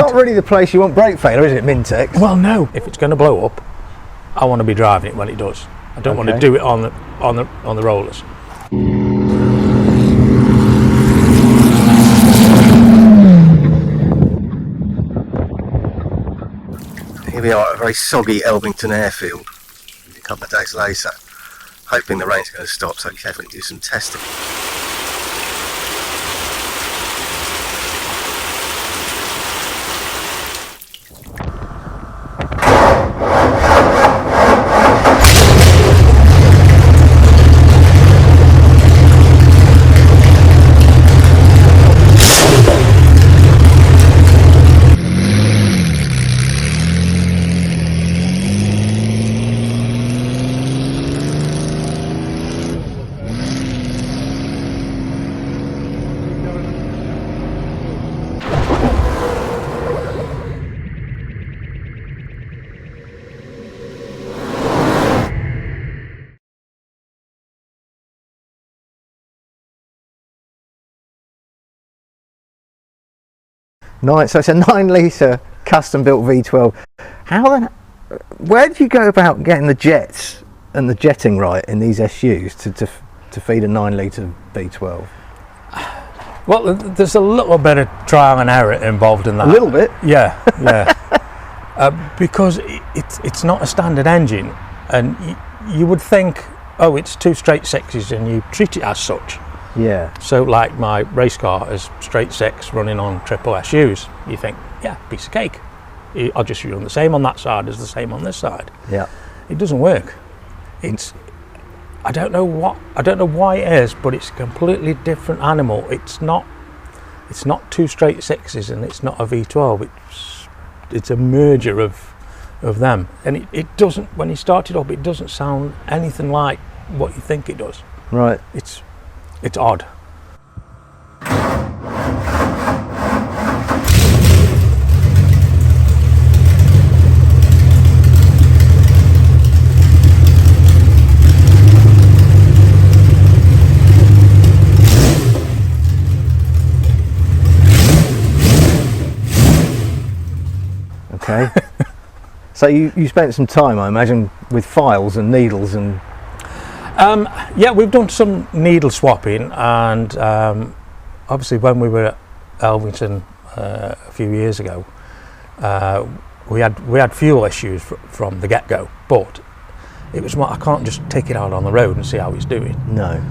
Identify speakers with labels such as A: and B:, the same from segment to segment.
A: not really the place you want brake failure, is it, Mintex?
B: Well, no. If it's going to blow up, I want to be driving it when it does. I don't want to do it on the rollers.
A: Here we are at a very soggy Elvington airfield a couple of days later, hoping the rain's going to stop so we can definitely do some testing. So it's a 9-litre custom built V12. Where do you go about getting the jets and the jetting right in these SUs to feed a 9-litre V12?
B: Well, there's a little bit of trial and error involved in that.
A: A little bit?
B: Yeah. Because it's not a standard engine, and you would think, oh, it's 2 straight sixes, and you treat it as such.
A: Yeah.
B: So like my race car is straight 6 running on triple SUs. You think, yeah, piece of cake. I'll just run the same on that side as the same on this side.
A: Yeah.
B: It doesn't work. I don't know why it is, but it's a completely different animal. It's not 2 straight sixes, and it's not a V12. It's a merger of them. And it doesn't, when you start it up, it doesn't sound anything like what you think it does.
A: Right.
B: It's odd.
A: Okay. So you spent some time, I imagine, with files and needles and...
B: Yeah, we've done some needle swapping, and obviously when we were at Elvington a few years ago, we had fuel issues from the get-go, but it was I can't just take it out on the road and see how it's doing.
A: No.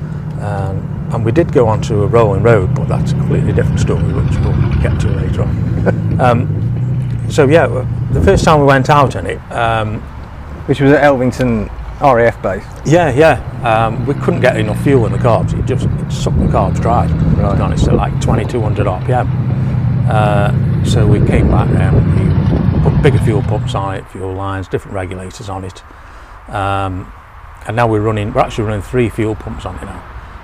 B: And we did go onto a rolling road, but that's a completely different story, which we'll get to later on. So yeah, the first time we went out in it,
A: which was at Elvington RAF base.
B: Yeah. We couldn't get enough fuel in the carbs. It sucked the carbs dry. Right. To be honest, at like 2200 RPM. So we came back and we put bigger fuel pumps on it, fuel lines, different regulators on it. And now we're actually running 3 fuel pumps on it now.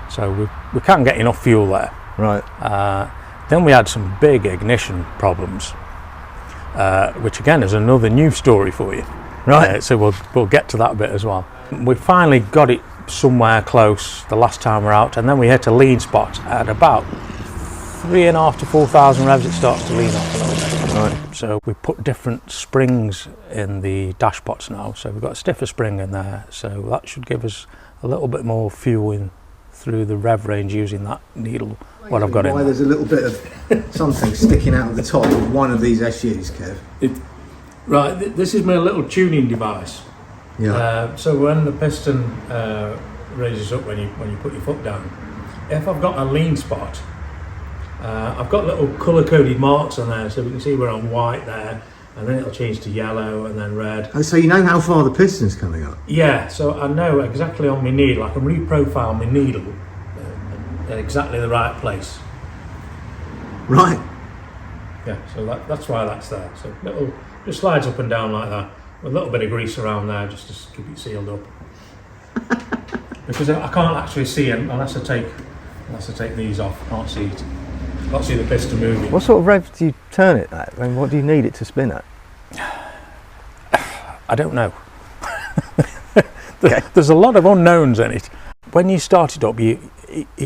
B: So we can't get enough fuel there.
A: Right.
B: Then we had some big ignition problems, which again is another new story for you.
A: Right.
B: So we'll get to that bit as well. We finally got it somewhere close the last time we're out, and then we hit a lean spot at about 3,500 to 4,000 revs. It starts to lean off a little bit. Right. So we put different springs in the dash pots now. So we've got a stiffer spring in there. So that should give us a little bit more fuel in through the rev range using that needle. What I've got in there.
A: There's a little bit of something sticking out of the top of one of these SUs, Kev.
B: Right, this is my little tuning device.
A: Yeah.
B: So when the piston raises up when you put your foot down, if I've got a lean spot, I've got little colour-coded marks on there, so we can see we're on white there, and then it'll change to yellow and then red.
A: Oh, so you know how far the piston's coming up?
B: Yeah, so I know exactly on my needle. I can reprofile my needle at exactly the right place.
A: Right.
B: Yeah, so that's why that's there. So little, just slides up and down like that, with a little bit of grease around there just to keep it sealed up. Because I can't actually see it unless I take these off. I can't see it. Can't see the piston moving.
A: What sort of rev do you turn it at? I mean, what do you need it to spin at?
B: I don't know. There's a lot of unknowns in it. When you start it up, it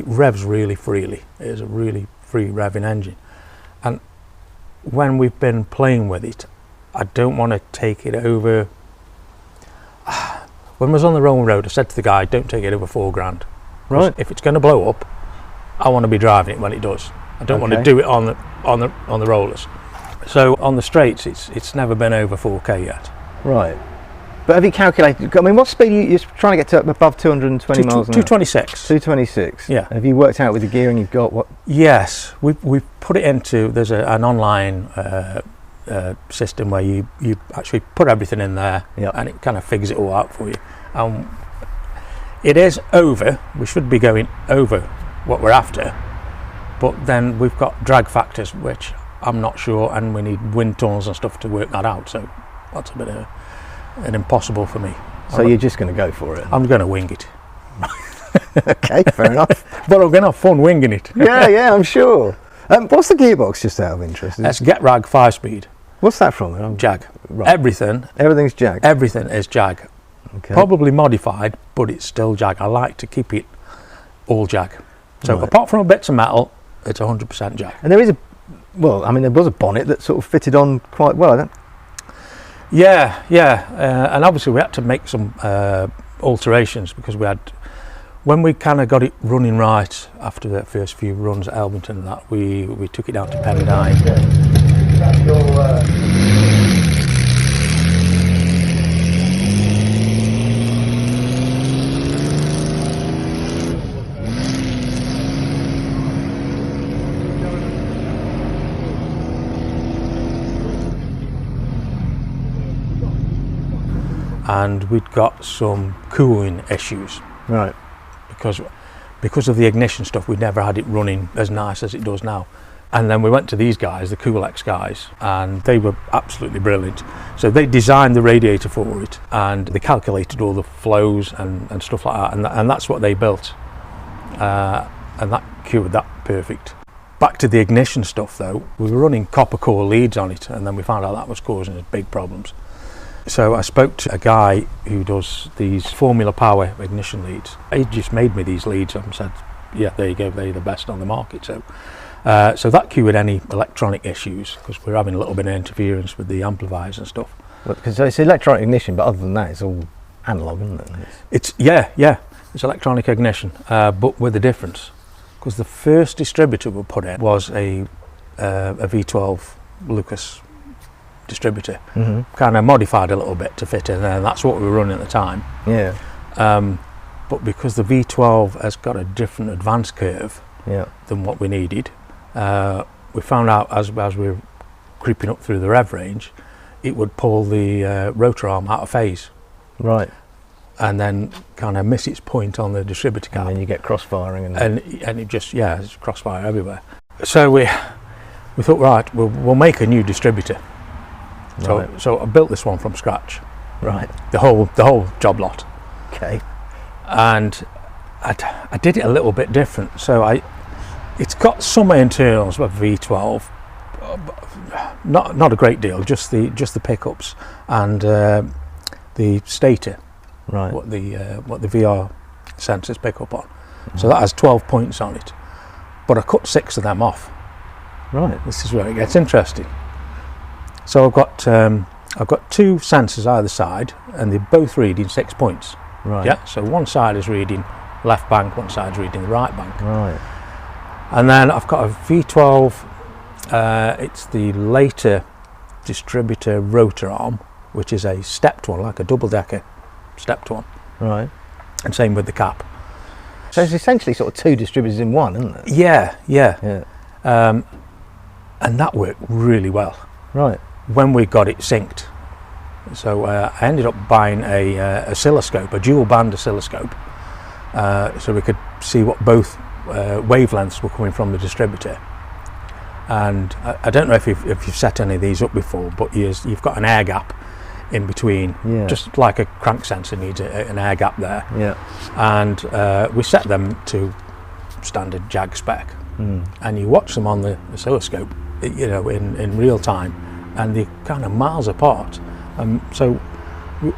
B: revs really freely. It is a really free revving engine, and when we've been playing with it, I don't want to take it over. When I was on the rolling road, I said to the guy, don't take it over £4,000.
A: Right.
B: If it's going to blow up, I want to be driving it when it does. I don't want to do it on the rollers. So on the straights, it's never been over 4K yet.
A: Right. But have you calculated, I mean, what speed you're trying to get to above 220 miles an hour?
B: 226.
A: 226?
B: Yeah.
A: Have you worked out with the gearing you've got what?
B: Yes, we've put it into, there's an online system where you actually put everything in there, and it kind of figures it all out for you. It is over, we should be going over what we're after, but then we've got drag factors which I'm not sure, and we need wind tunnels and stuff to work that out, so that's a bit of an impossible for me.
A: So you're just going to go for it?
B: I'm going to wing it.
A: Okay, fair enough.
B: But I'm going to have fun winging it.
A: Yeah, I'm sure. What's the gearbox, just out of interest?
B: That's Jaguar 5-speed.
A: What's that from?
B: Jag.
A: Right.
B: Everything's
A: Jag?
B: Everything is Jag.
A: Okay.
B: Probably modified, but it's still Jag. I like to keep it all Jag. So
A: Right.
B: apart from a bits of metal, it's 100% Jag.
A: And there is there was a bonnet that sort of fitted on quite well, I don't.
B: Yeah, and obviously we had to make some alterations because when we kind of got it running right after the first few runs at Elvington and that, we took it down to pen and we'd got some cooling issues.
A: Right.
B: Because of the ignition stuff, we'd never had it running as nice as it does now. And then we went to these guys, the Cool-X guys, and they were absolutely brilliant. So they designed the radiator for it, and they calculated all the flows and stuff like that, and that's what they built. And that cured that perfect. Back to the ignition stuff though, we were running copper core leads on it, and then we found out that was causing us big problems. So I spoke to a guy who does these Formula Power ignition leads. He just made me these leads and said, yeah, there you go, they're the best on the market. So that cured any electronic issues, because we're having a little bit of interference with the amplifiers and stuff.
A: Because it's electronic ignition, but other than that, it's all analog, isn't it?
B: It's electronic ignition, but with a difference. Because the first distributor we put in was a V12 Lucas distributor, kind of modified a little bit to fit in there, and that's what we were running at the time.
A: Yeah.
B: But because the V12 has got a different advance curve than what we needed, we found out as we were creeping up through the rev range, it would pull the rotor arm out of phase.
A: Right.
B: And then kind of miss its point on the distributor cap.
A: And then you get cross-firing.
B: And it just, it's crossfire everywhere. So we thought, right, we'll make a new distributor.
A: Right.
B: So I built this one from scratch.
A: Right.
B: The whole job lot.
A: Okay.
B: And I did it a little bit different. So it's got some internals of V12, not a great deal. Just the pickups and the stator.
A: Right.
B: What the VR sensors pick up on. So that has 12 points on it. But I cut 6 of them off.
A: Right.
B: This is where it gets interesting. So I've got 2 sensors either side, and they're both reading 6 points.
A: Right.
B: Yeah. So one side is reading left bank, one side is reading the right bank.
A: Right.
B: And then I've got a V12. It's the later distributor rotor arm, which is a stepped one, like a double-decker stepped one.
A: Right.
B: And same with the cap.
A: So it's essentially sort of 2 distributors in one, isn't it?
B: Yeah. And that worked really well.
A: Right.
B: When we got it synced. So I ended up buying a oscilloscope, a dual band oscilloscope, so we could see what both wavelengths were coming from the distributor. And I don't know if you've set any of these up before, but you've got an air gap in between, just like a crank sensor needs an air gap there.
A: Yeah.
B: And we set them to standard Jag spec, and you watch them on the oscilloscope, in real time, and they're kind of miles apart. So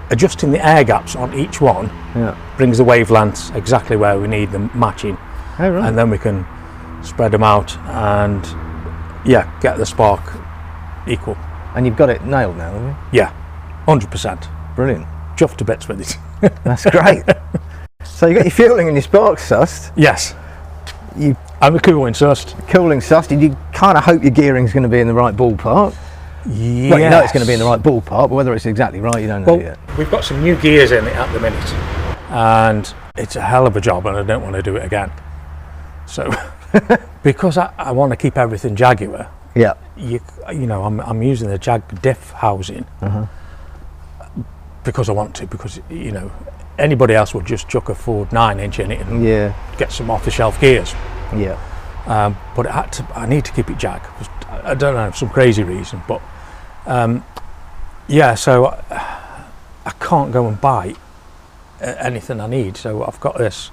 B: adjusting the air gaps on each one brings the wavelengths exactly where we need them matching.
A: Oh, right.
B: And then we can spread them out and get the spark equal.
A: And you've got it nailed now, haven't you?
B: Yeah, 100%.
A: Brilliant.
B: Chuffed to bits with it.
A: That's great. So you got your fueling and your sparks sussed.
B: Yes.
A: You
B: I'm a cooling sussed.
A: cooling sussed. And you kind of hope your gearing's going to be in the right ballpark.
B: Yes.
A: Well, you know it's going to be in the right ballpark, but whether it's exactly right, you don't know yet.
B: We've got some new gears in it at the minute, and it's a hell of a job, and I don't want to do it again. So, because I want to keep everything Jaguar,
A: Yeah.
B: you know, I'm using the Jag diff housing because I want to, because, you know, anybody else would just chuck a Ford 9-inch in it and get some off-the-shelf gears.
A: Yeah.
B: But I need to keep it Jag. I don't know, some crazy reason, but yeah, so I can't go and buy anything I need. So I've got this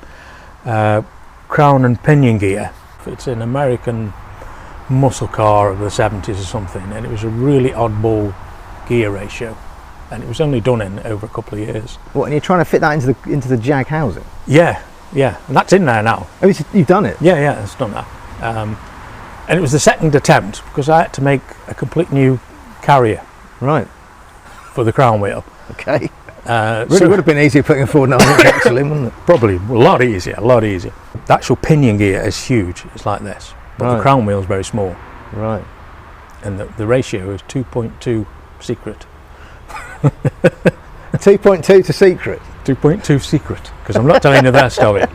B: crown and pinion gear. It's an American muscle car of the 70s or something, and it was a really oddball gear ratio, and it was only done in over a couple of years.
A: What, and you're trying to fit that into the Jag housing?
B: Yeah, and that's in there now.
A: Oh, you've done it?
B: Yeah, it's done that. And it was the second attempt, because I had to make a complete new carrier
A: Right.
B: for the crown wheel.
A: Okay.
B: Really
A: So would have been easier putting a Ford 9-inch axle in, wouldn't it?
B: probably a lot easier. The actual pinion gear is huge. It's like this, but the crown wheel is very small,
A: Right.
B: and the ratio is 2.2 secret.
A: 2.2 to secret.
B: 2.2 secret, because I'm not telling you the rest of it.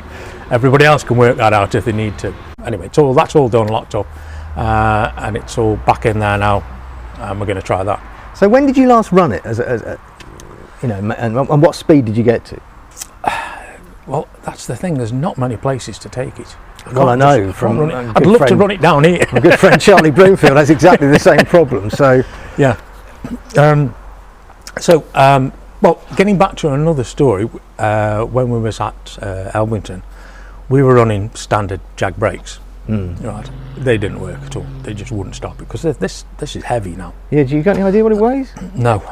B: Everybody else can work that out if they need to. Anyway, that's all done, locked up, and it's all back in there now, and we're going to try that.
A: So when did you last run it? And what speed did you get to?
B: Well, that's the thing. There's not many places to take it.
A: Well, I know.
B: I'd love to run it down here.
A: My good friend Charlie Bloomfield has exactly the same problem. So
B: yeah. Well, getting back to another story, when we was at Elvington, we were running standard Jag brakes. Right, they didn't work at all. They just wouldn't stop it, because this is heavy now.
A: Yeah, do you got any idea what it weighs?
B: No,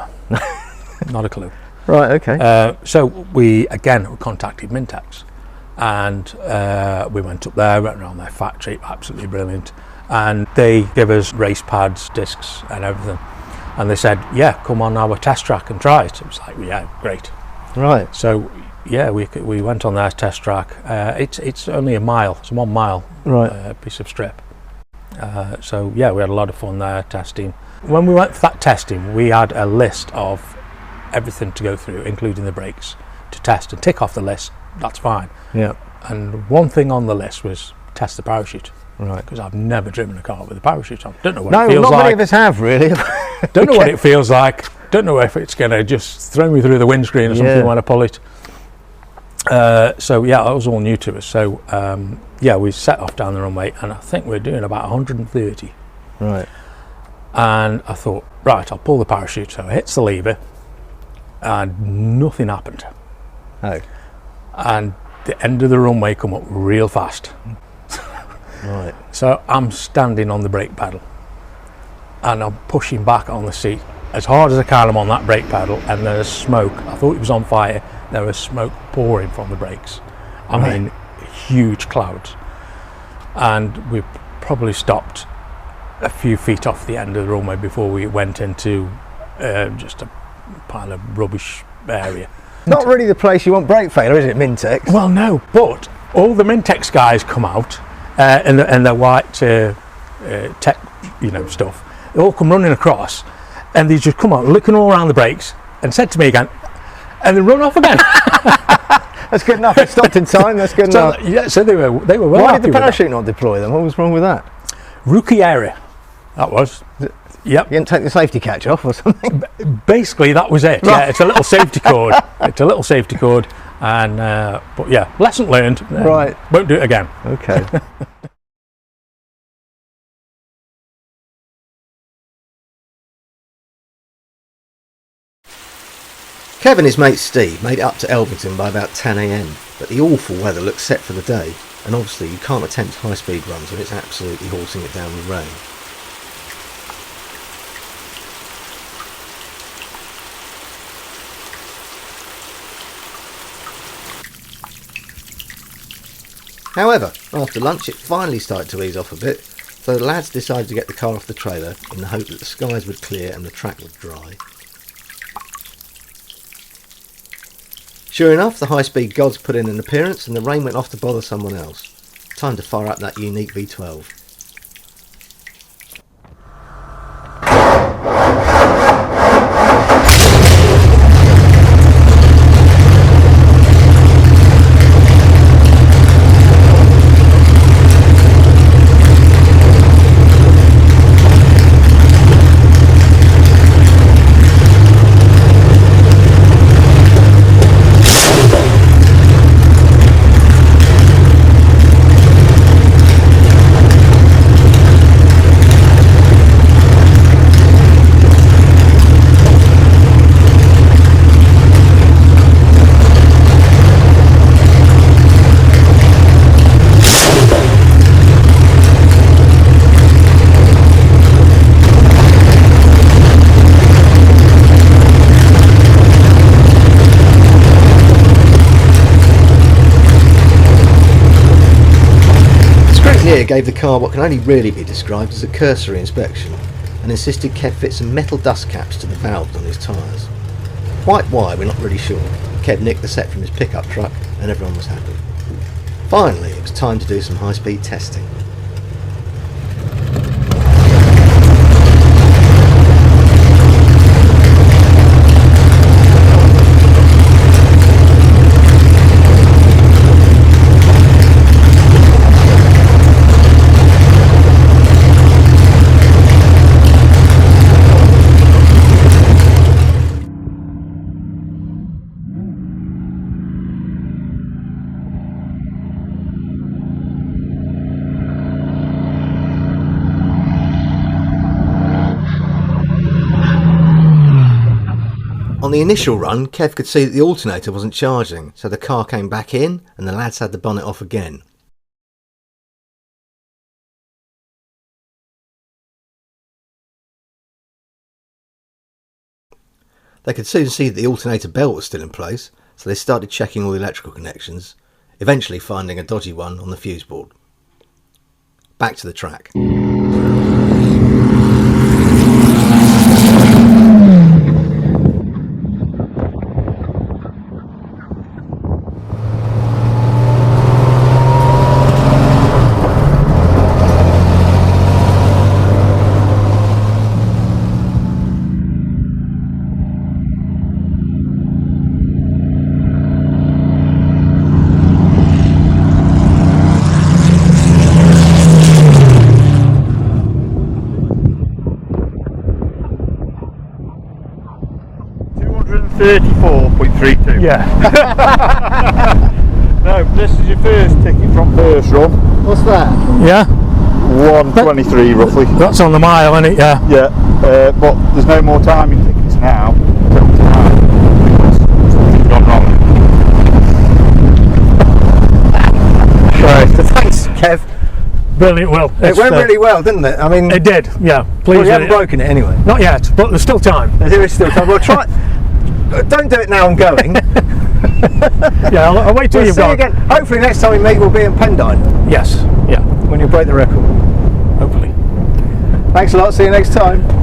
B: not a clue.
A: Right, okay.
B: So we again contacted Mintex, and we went up there, went around their factory, absolutely brilliant, and they give us race pads, discs, and everything. And they said, yeah, come on our test track and try it. It was like, yeah, great.
A: Right.
B: So yeah, we went on their test track. It's only a mile. It's a 1 mile piece of strip. So yeah, we had a lot of fun there testing. When we went for that testing, we had a list of everything to go through, including the brakes, to test and tick off the list. That's fine.
A: Yeah.
B: And one thing on the list was test the parachute.
A: Right.
B: Because I've never driven a car with a parachute on. Don't know what
A: No,
B: it feels
A: not
B: like.
A: many of us have, really.
B: Don't know what it feels like. Don't know if it's going to just throw me through the windscreen or something when I pull it. So yeah, that was all new to us. So yeah, we set off down the runway, and I think we're doing about 130.
A: Right.
B: And I thought, right, I'll pull the parachute. So I hit the lever, and nothing happened.
A: Oh.
B: And the end of the runway come up real fast.
A: Right.
B: So I'm standing on the brake pedal, and I'm pushing back on the seat as hard as I can. I'm on that brake pedal, and there's smoke. I thought it was on fire. There was smoke pouring from the brakes. I mean, huge clouds. And we probably stopped a few feet off the end of the runway before we went into just a pile of rubbish area.
A: Not really the place you want brake failure, is it, Mintex?
B: Well, no, but all the Mintex guys come out in their white tech, stuff. They all come running across, and they just come out looking all around the brakes, and said to me again, and then run off again.
A: That's good enough. It stopped in time. That's good enough.
B: Yeah, so they were well.
A: Why did the parachute not deploy then? What was wrong with that?
B: Rookie area. That was. Yep.
A: You didn't take the safety catch off or something?
B: Basically, that was it. Yeah, it's a little safety cord. It's a little safety cord, and but yeah, lesson learned.
A: Right.
B: Won't do it again.
A: Okay. Kevin and his mate Steve made it up to Elvington by about 10 AM, but the awful weather looks set for the day, and obviously you can't attempt high-speed runs when it's absolutely horsing it down with rain. However, after lunch it finally started to ease off a bit, So the lads decided to get the car off the trailer in the hope that the skies would clear and the track would dry. Sure enough, the high-speed gods put in an appearance and the rain went off to bother someone else. Time to fire up that unique V12. Here gave the car what can only really be described as a cursory inspection and insisted Kev fit some metal dust caps to the valves on his tyres. Quite why, we're not really sure. Kev nicked the set from his pickup truck and everyone was happy. Finally, it was time to do some high-speed testing. On the initial run, Kev could see that the alternator wasn't charging, so the car came back in and the lads had the bonnet off again. They could soon see that the alternator belt was still in place, so they started checking all the electrical connections, eventually finding a dodgy one on the fuse board. Back to the track.
C: .32.
B: Yeah.
C: No, this is your first ticket from first run.
A: What's that?
B: Yeah.
C: 1:23 roughly.
B: That's on the mile, isn't it? Yeah.
C: Yeah, but there's no more timing tickets now till tonight because something's gone wrong.
A: Right. Thanks, Kev.
B: Brilliant. Well,
A: It went really well, didn't it? I mean,
B: It did. Yeah. Please.
A: well, you haven't broken it anyway.
B: Not yet, but there's still time.
A: There is still time. Well, try. Don't do it now. I'm going.
B: Yeah. I'll wait till
A: We'll
B: you've
A: see you
B: got.
A: again. Hopefully, next time we meet, we'll be in Pendine
B: Yes. Yeah.
A: when you break the record.
B: Hopefully.
A: Thanks a lot. See you next time.